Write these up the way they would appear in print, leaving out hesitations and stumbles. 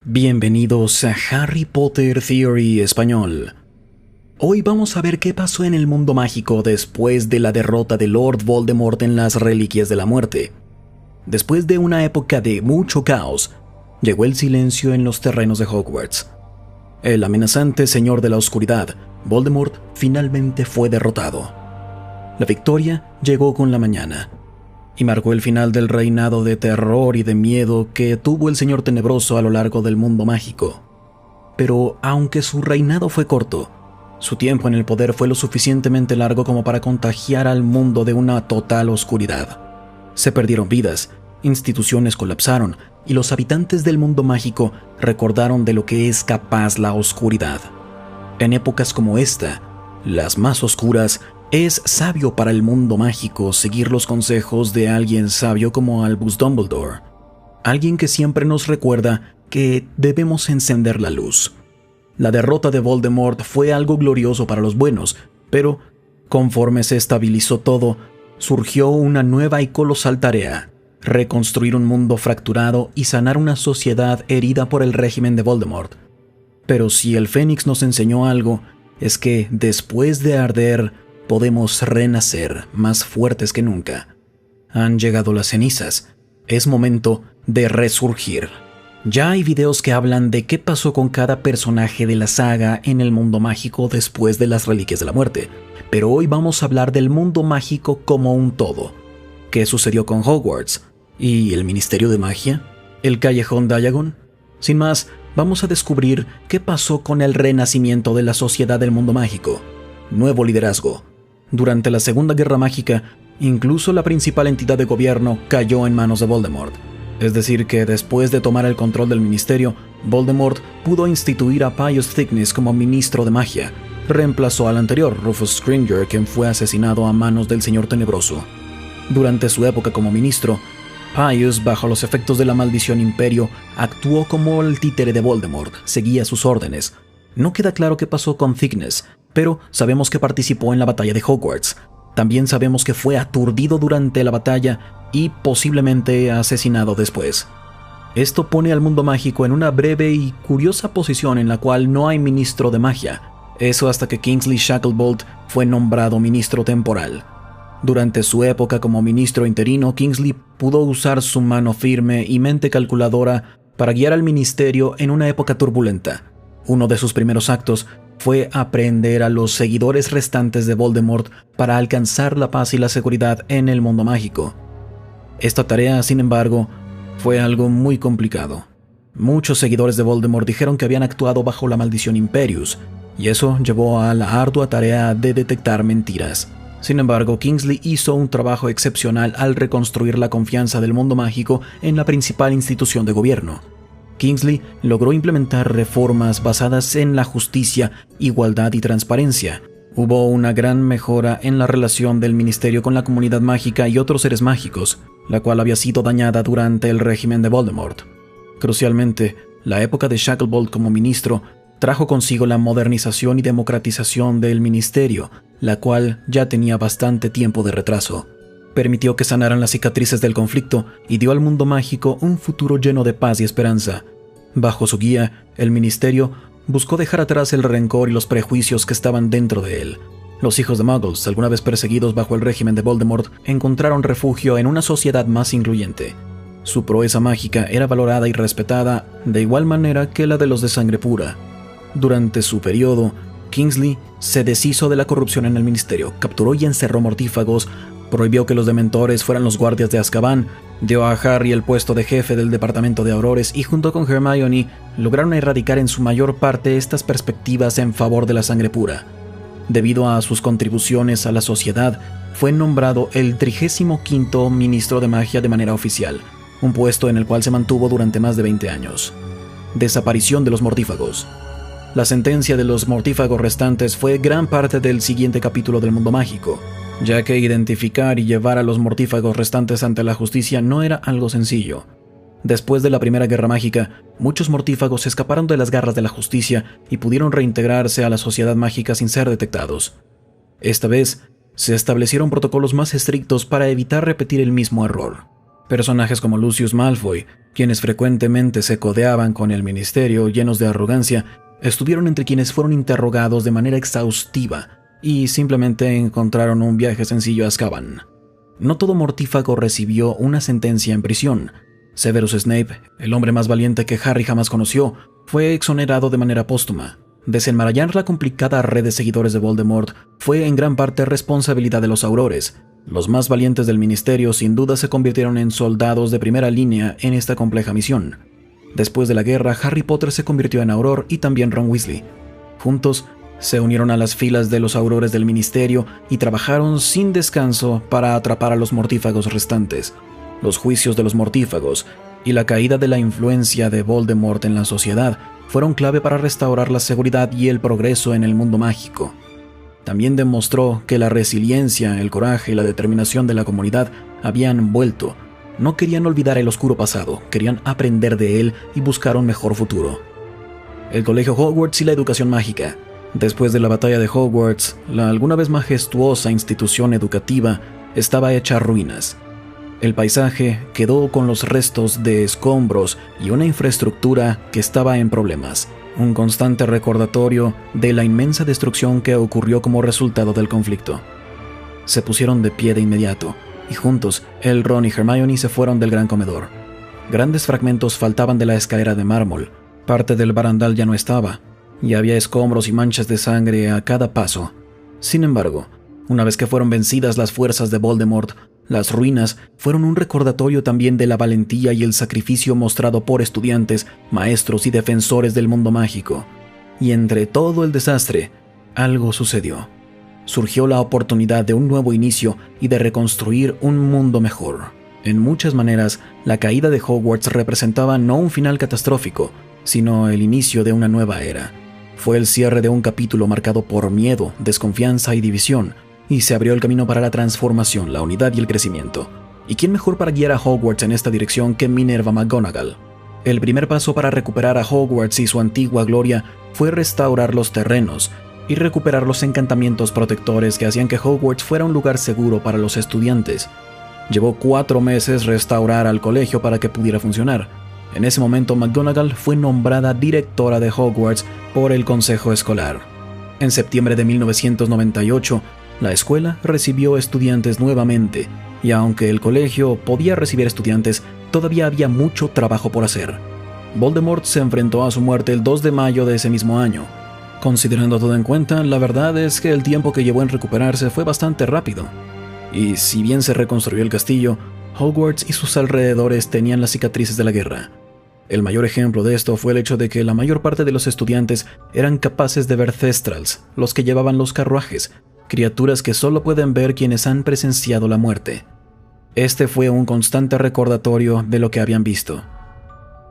Bienvenidos a Harry Potter Theory Español. Hoy vamos a ver qué pasó en el mundo mágico después de la derrota de Lord Voldemort en las Reliquias de la Muerte. Después de una época de mucho caos, llegó el silencio en los terrenos de Hogwarts. El amenazante señor de la oscuridad, Voldemort, finalmente fue derrotado. La victoria llegó con la mañana y marcó el final del reinado de terror y de miedo que tuvo el Señor Tenebroso a lo largo del mundo mágico. Pero aunque su reinado fue corto, su tiempo en el poder fue lo suficientemente largo como para contagiar al mundo de una total oscuridad. Se perdieron vidas, instituciones colapsaron y los habitantes del mundo mágico recordaron de lo que es capaz la oscuridad. En épocas como esta, las más oscuras, es sabio para el mundo mágico seguir los consejos de alguien sabio como Albus Dumbledore, alguien que siempre nos recuerda que debemos encender la luz. La derrota de Voldemort fue algo glorioso para los buenos, pero conforme se estabilizó todo, surgió una nueva y colosal tarea: reconstruir un mundo fracturado y sanar una sociedad herida por el régimen de Voldemort. Pero si el Fénix nos enseñó algo, es que después de arder, podemos renacer más fuertes que nunca. Han llegado las cenizas. Es momento de resurgir. Ya hay videos que hablan de qué pasó con cada personaje de la saga en el mundo mágico después de las Reliquias de la Muerte, pero hoy vamos a hablar del mundo mágico como un todo. ¿Qué sucedió con Hogwarts? ¿Y el Ministerio de Magia? ¿El Callejón Diagon? Sin más, vamos a descubrir qué pasó con el renacimiento de la sociedad del mundo mágico. Nuevo liderazgo. Durante la Segunda Guerra Mágica, incluso la principal entidad de gobierno cayó en manos de Voldemort. Es decir que después de tomar el control del ministerio, Voldemort pudo instituir a Pius Thicknesse como ministro de magia. Reemplazó al anterior, Rufus Scringer, quien fue asesinado a manos del Señor Tenebroso. Durante su época como ministro, Pius, bajo los efectos de la maldición Imperio, actuó como el títere de Voldemort, seguía sus órdenes. No queda claro qué pasó con Thicknesse, pero sabemos que participó en la batalla de Hogwarts. También sabemos que fue aturdido durante la batalla y posiblemente asesinado después. Esto pone al mundo mágico en una breve y curiosa posición en la cual no hay ministro de magia. Eso hasta que Kingsley Shacklebolt fue nombrado ministro temporal. Durante su época como ministro interino, Kingsley pudo usar su mano firme y mente calculadora para guiar al ministerio en una época turbulenta. Uno de sus primeros actos fue aprehender a los seguidores restantes de Voldemort para alcanzar la paz y la seguridad en el mundo mágico. Esta tarea, sin embargo, fue algo muy complicado. Muchos seguidores de Voldemort dijeron que habían actuado bajo la maldición Imperius, y eso llevó a la ardua tarea de detectar mentiras. Sin embargo, Kingsley hizo un trabajo excepcional al reconstruir la confianza del mundo mágico en la principal institución de gobierno. Kingsley logró implementar reformas basadas en la justicia, igualdad y transparencia. Hubo una gran mejora en la relación del ministerio con la comunidad mágica y otros seres mágicos, la cual había sido dañada durante el régimen de Voldemort. Crucialmente, la época de Shacklebolt como ministro trajo consigo la modernización y democratización del ministerio, la cual ya tenía bastante tiempo de retraso. Permitió que sanaran las cicatrices del conflicto y dio al mundo mágico un futuro lleno de paz y esperanza. Bajo su guía, el ministerio buscó dejar atrás el rencor y los prejuicios que estaban dentro de él. Los hijos de Muggles, alguna vez perseguidos bajo el régimen de Voldemort, encontraron refugio en una sociedad más incluyente. Su proeza mágica era valorada y respetada de igual manera que la de los de sangre pura. Durante su periodo, Kingsley se deshizo de la corrupción en el ministerio, capturó y encerró mortífagos, prohibió que los dementores fueran los guardias de Azkaban, dio a Harry el puesto de jefe del departamento de Aurores y junto con Hermione lograron erradicar en su mayor parte estas perspectivas en favor de la sangre pura. Debido a sus contribuciones a la sociedad, fue nombrado el 35º ministro de magia de manera oficial, un puesto en el cual se mantuvo durante más de 20 años. Desaparición de los mortífagos. La sentencia de los mortífagos restantes fue gran parte del siguiente capítulo del mundo mágico, ya que identificar y llevar a los mortífagos restantes ante la justicia no era algo sencillo. Después de la Primera Guerra Mágica, muchos mortífagos escaparon de las garras de la justicia y pudieron reintegrarse a la sociedad mágica sin ser detectados. Esta vez, se establecieron protocolos más estrictos para evitar repetir el mismo error. Personajes como Lucius Malfoy, quienes frecuentemente se codeaban con el ministerio llenos de arrogancia, estuvieron entre quienes fueron interrogados de manera exhaustiva y simplemente encontraron un viaje sencillo a Azkaban. No todo mortífago recibió una sentencia en prisión. Severus Snape, el hombre más valiente que Harry jamás conoció, fue exonerado de manera póstuma. Desenmarañar la complicada red de seguidores de Voldemort fue en gran parte responsabilidad de los Aurores. Los más valientes del ministerio sin duda se convirtieron en soldados de primera línea en esta compleja misión. Después de la guerra, Harry Potter se convirtió en Auror y también Ron Weasley. Juntos, se unieron a las filas de los Aurores del ministerio y trabajaron sin descanso para atrapar a los mortífagos restantes. Los juicios de los mortífagos y la caída de la influencia de Voldemort en la sociedad fueron clave para restaurar la seguridad y el progreso en el mundo mágico. También demostró que la resiliencia, el coraje y la determinación de la comunidad habían vuelto. No querían olvidar el oscuro pasado, querían aprender de él y buscar un mejor futuro. El Colegio Hogwarts y la educación mágica. Después de la batalla de Hogwarts, la alguna vez majestuosa institución educativa estaba hecha ruinas. El paisaje quedó con los restos de escombros y una infraestructura que estaba en problemas. Un constante recordatorio de la inmensa destrucción que ocurrió como resultado del conflicto. Se pusieron de pie de inmediato, y juntos, él, Ron y Hermione se fueron del gran comedor. Grandes fragmentos faltaban de la escalera de mármol, parte del barandal ya no estaba, y había escombros y manchas de sangre a cada paso. Sin embargo, una vez que fueron vencidas las fuerzas de Voldemort, las ruinas fueron un recordatorio también de la valentía y el sacrificio mostrado por estudiantes, maestros y defensores del mundo mágico. Y entre todo el desastre, algo sucedió. Surgió la oportunidad de un nuevo inicio y de reconstruir un mundo mejor. En muchas maneras, la caída de Hogwarts representaba no un final catastrófico, sino el inicio de una nueva era. Fue el cierre de un capítulo marcado por miedo, desconfianza y división, y se abrió el camino para la transformación, la unidad y el crecimiento. ¿Y quién mejor para guiar a Hogwarts en esta dirección que Minerva McGonagall? El primer paso para recuperar a Hogwarts y su antigua gloria fue restaurar los terrenos y recuperar los encantamientos protectores que hacían que Hogwarts fuera un lugar seguro para los estudiantes. Llevó 4 meses restaurar al colegio para que pudiera funcionar. En ese momento, McGonagall fue nombrada directora de Hogwarts por el Consejo Escolar. En septiembre de 1998, la escuela recibió estudiantes nuevamente, y aunque el colegio podía recibir estudiantes, todavía había mucho trabajo por hacer. Voldemort se enfrentó a su muerte el 2 de mayo de ese mismo año. Considerando todo en cuenta, la verdad es que el tiempo que llevó en recuperarse fue bastante rápido. Y si bien se reconstruyó el castillo, Hogwarts y sus alrededores tenían las cicatrices de la guerra. El mayor ejemplo de esto fue el hecho de que la mayor parte de los estudiantes eran capaces de ver Thestrals, los que llevaban los carruajes, criaturas que solo pueden ver quienes han presenciado la muerte. Este fue un constante recordatorio de lo que habían visto.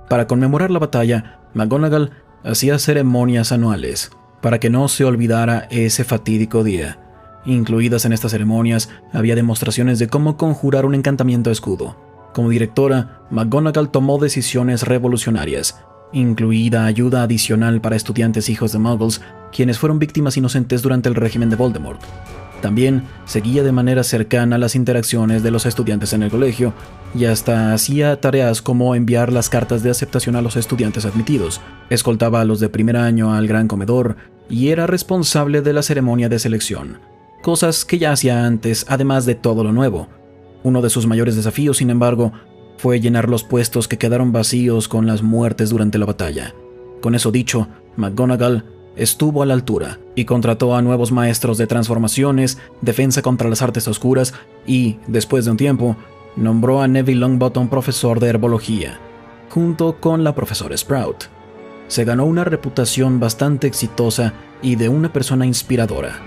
Para conmemorar la batalla, McGonagall hacía ceremonias anuales, para que no se olvidara ese fatídico día. Incluidas en estas ceremonias, había demostraciones de cómo conjurar un encantamiento escudo. Como directora, McGonagall tomó decisiones revolucionarias, incluida ayuda adicional para estudiantes hijos de Muggles, quienes fueron víctimas inocentes durante el régimen de Voldemort. También seguía de manera cercana las interacciones de los estudiantes en el colegio y hasta hacía tareas como enviar las cartas de aceptación a los estudiantes admitidos, escoltaba a los de primer año al gran comedor y era responsable de la ceremonia de selección, cosas que ya hacía antes, además de todo lo nuevo. Uno de sus mayores desafíos, sin embargo, fue llenar los puestos que quedaron vacíos con las muertes durante la batalla. Con eso dicho, McGonagall estuvo a la altura y contrató a nuevos maestros de transformaciones, defensa contra las artes oscuras y, después de un tiempo, nombró a Neville Longbottom profesor de herbología, junto con la profesora Sprout. Se ganó una reputación bastante exitosa y de una persona inspiradora.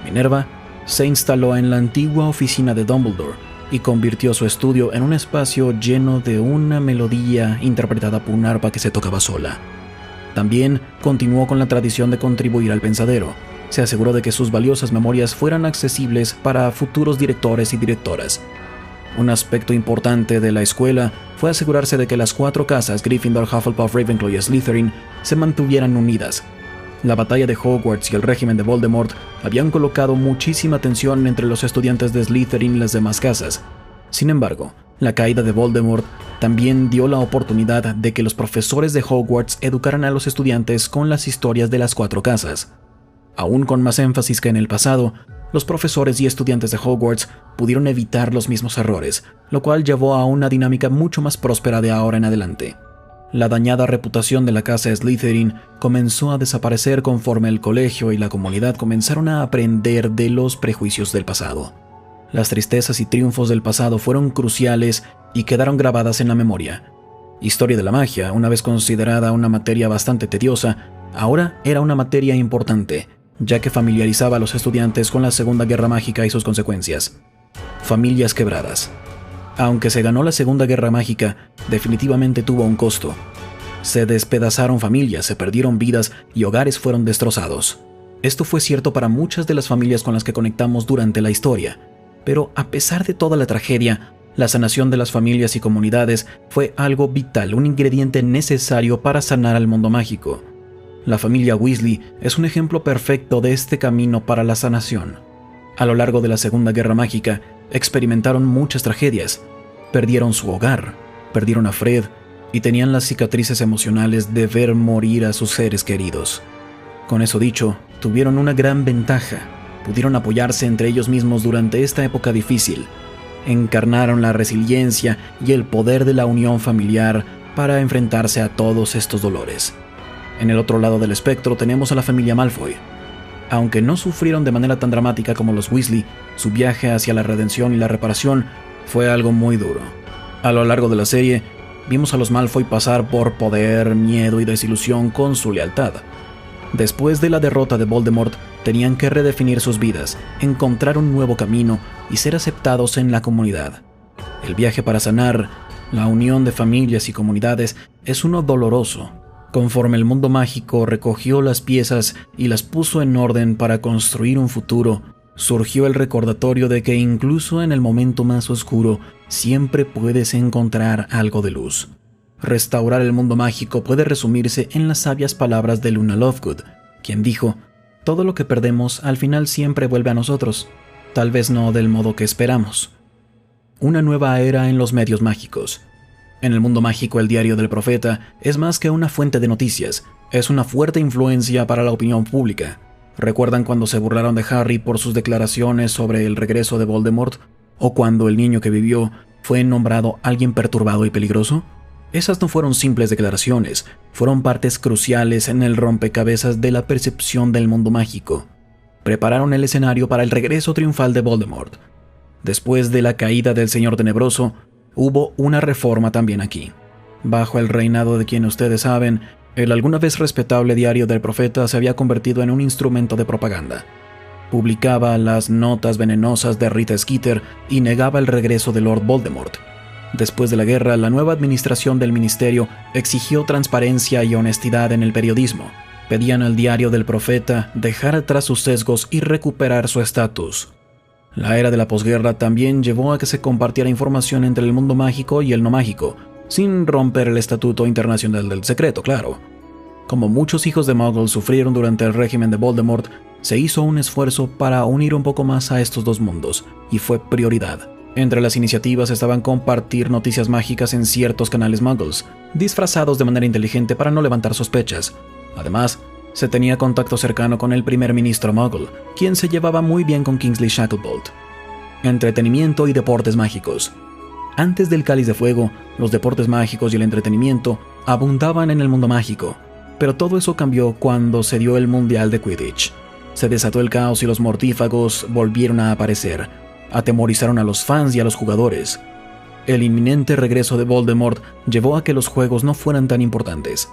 Minerva se instaló en la antigua oficina de Dumbledore y convirtió su estudio en un espacio lleno de una melodía interpretada por un arpa que se tocaba sola. También continuó con la tradición de contribuir al pensadero. Se aseguró de que sus valiosas memorias fueran accesibles para futuros directores y directoras. Un aspecto importante de la escuela fue asegurarse de que las 4 casas Gryffindor, Hufflepuff, Ravenclaw y Slytherin se mantuvieran unidas. La batalla de Hogwarts y el régimen de Voldemort habían colocado muchísima tensión entre los estudiantes de Slytherin y las demás casas. Sin embargo, La caída de Voldemort también dio la oportunidad de que los profesores de Hogwarts educaran a los estudiantes con las historias de las cuatro casas. Aún con más énfasis que en el pasado, los profesores y estudiantes de Hogwarts pudieron evitar los mismos errores, lo cual llevó a una dinámica mucho más próspera de ahora en adelante. La dañada reputación de la casa Slytherin comenzó a desaparecer conforme el colegio y la comunidad comenzaron a aprender de los prejuicios del pasado. Las tristezas y triunfos del pasado fueron cruciales y quedaron grabadas en la memoria. Historia de la magia, una vez considerada una materia bastante tediosa, ahora era una materia importante, ya que familiarizaba a los estudiantes con la Segunda Guerra Mágica y sus consecuencias. Familias quebradas. Aunque se ganó la Segunda Guerra Mágica, definitivamente tuvo un costo. Se despedazaron familias, se perdieron vidas y hogares fueron destrozados. Esto fue cierto para muchas de las familias con las que conectamos durante la historia, pero a pesar de toda la tragedia, la sanación de las familias y comunidades fue algo vital, un ingrediente necesario para sanar al mundo mágico. La familia Weasley es un ejemplo perfecto de este camino para la sanación. A lo largo de la Segunda Guerra Mágica, experimentaron muchas tragedias. Perdieron su hogar, perdieron a Fred y tenían las cicatrices emocionales de ver morir a sus seres queridos. Con eso dicho, tuvieron una gran ventaja. Pudieron apoyarse entre ellos mismos durante esta época difícil. Encarnaron la resiliencia y el poder de la unión familiar para enfrentarse a todos estos dolores. En el otro lado del espectro tenemos a la familia Malfoy. Aunque no sufrieron de manera tan dramática como los Weasley, su viaje hacia la redención y la reparación fue algo muy duro. A lo largo de la serie, vimos a los Malfoy pasar por poder, miedo y desilusión con su lealtad. Después de la derrota de Voldemort, tenían que redefinir sus vidas, encontrar un nuevo camino y ser aceptados en la comunidad. El viaje para sanar, la unión de familias y comunidades, es uno doloroso. Conforme el mundo mágico recogió las piezas y las puso en orden para construir un futuro, surgió el recordatorio de que incluso en el momento más oscuro, siempre puedes encontrar algo de luz. Restaurar el mundo mágico puede resumirse en las sabias palabras de Luna Lovegood, quien dijo: «Todo lo que perdemos al final siempre vuelve a nosotros, tal vez no del modo que esperamos». Una nueva era en los medios mágicos. En el mundo mágico, el diario del profeta es más que una fuente de noticias, es una fuerte influencia para la opinión pública. ¿Recuerdan cuando se burlaron de Harry por sus declaraciones sobre el regreso de Voldemort? ¿O cuando el niño que vivió fue nombrado alguien perturbado y peligroso? Esas no fueron simples declaraciones, fueron partes cruciales en el rompecabezas de la percepción del mundo mágico. Prepararon el escenario para el regreso triunfal de Voldemort. Después de la caída del Señor Tenebroso, hubo una reforma también aquí. Bajo el reinado de quien ustedes saben, el alguna vez respetable diario del profeta se había convertido en un instrumento de propaganda. Publicaba las notas venenosas de Rita Skeeter y negaba el regreso de Lord Voldemort. Después de la guerra, la nueva administración del ministerio exigió transparencia y honestidad en el periodismo. Pedían al diario del profeta dejar atrás sus sesgos y recuperar su estatus. La era de la posguerra también llevó a que se compartiera información entre el mundo mágico y el no mágico, sin romper el Estatuto Internacional del Secreto, claro. Como muchos hijos de Muggles sufrieron durante el régimen de Voldemort, se hizo un esfuerzo para unir un poco más a estos dos mundos, y fue prioridad. Entre las iniciativas estaban compartir noticias mágicas en ciertos canales Muggles, disfrazados de manera inteligente para no levantar sospechas. Además, se tenía contacto cercano con el primer ministro Muggle, quien se llevaba muy bien con Kingsley Shacklebolt. Entretenimiento y deportes mágicos. Antes del Cáliz de Fuego, los deportes mágicos y el entretenimiento abundaban en el mundo mágico, pero todo eso cambió cuando se dio el Mundial de Quidditch. Se desató el caos y los mortífagos volvieron a aparecer. Atemorizaron a los fans y a los jugadores. El inminente regreso de Voldemort llevó a que los juegos no fueran tan importantes.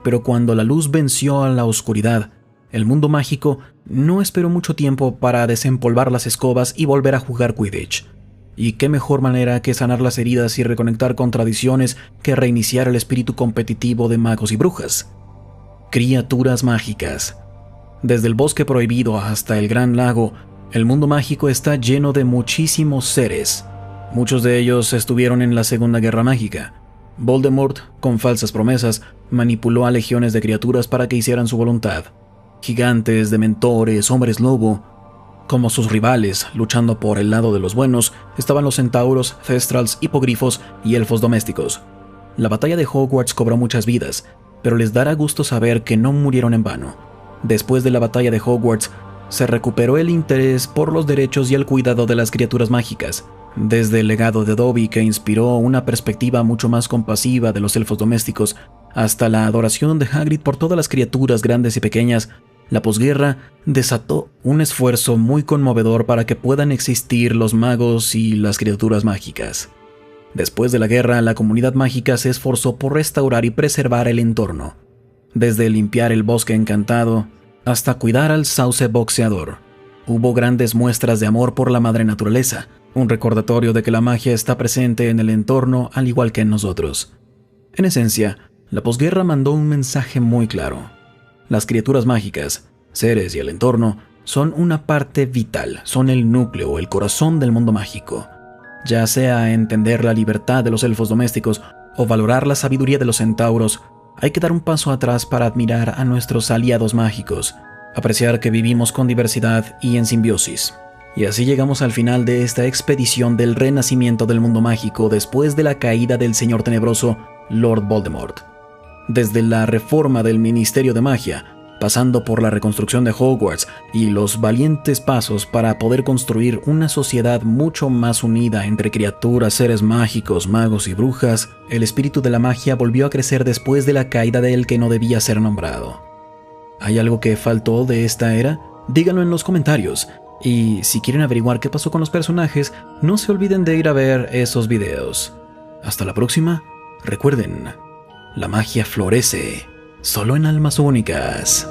Pero cuando la luz venció a la oscuridad, el mundo mágico no esperó mucho tiempo para desempolvar las escobas y volver a jugar Quidditch. Y qué mejor manera que sanar las heridas y reconectar con tradiciones que reiniciar el espíritu competitivo de magos y brujas. Criaturas mágicas. Desde el bosque prohibido hasta el gran lago, el mundo mágico está lleno de muchísimos seres. Muchos de ellos estuvieron en la Segunda Guerra Mágica. Voldemort, con falsas promesas, manipuló a legiones de criaturas para que hicieran su voluntad. Gigantes, dementores, hombres lobo. Como sus rivales, luchando por el lado de los buenos, estaban los centauros, thestrals, hipogrifos y elfos domésticos. La batalla de Hogwarts cobró muchas vidas, pero les dará gusto saber que no murieron en vano. Después de la batalla de Hogwarts, se recuperó el interés por los derechos y el cuidado de las criaturas mágicas. Desde el legado de Dobby, que inspiró una perspectiva mucho más compasiva de los elfos domésticos, hasta la adoración de Hagrid por todas las criaturas grandes y pequeñas, la posguerra desató un esfuerzo muy conmovedor para que puedan existir los magos y las criaturas mágicas. Después de la guerra, la comunidad mágica se esforzó por restaurar y preservar el entorno, desde limpiar el bosque encantado hasta cuidar al sauce boxeador. Hubo grandes muestras de amor por la madre naturaleza, un recordatorio de que la magia está presente en el entorno al igual que en nosotros. En esencia, la posguerra mandó un mensaje muy claro. Las criaturas mágicas, seres y el entorno son una parte vital, son el núcleo, el corazón del mundo mágico. Ya sea entender la libertad de los elfos domésticos o valorar la sabiduría de los centauros, hay que dar un paso atrás para admirar a nuestros aliados mágicos, apreciar que vivimos con diversidad y en simbiosis. Y así llegamos al final de esta expedición del renacimiento del mundo mágico después de la caída del señor tenebroso Lord Voldemort. Desde la reforma del Ministerio de Magia, pasando por la reconstrucción de Hogwarts y los valientes pasos para poder construir una sociedad mucho más unida entre criaturas, seres mágicos, magos y brujas, el espíritu de la magia volvió a crecer después de la caída del que no debía ser nombrado. ¿Hay algo que faltó de esta era? Díganlo en los comentarios. Y si quieren averiguar qué pasó con los personajes, no se olviden de ir a ver esos videos. Hasta la próxima. Recuerden, la magia florece solo en almas únicas.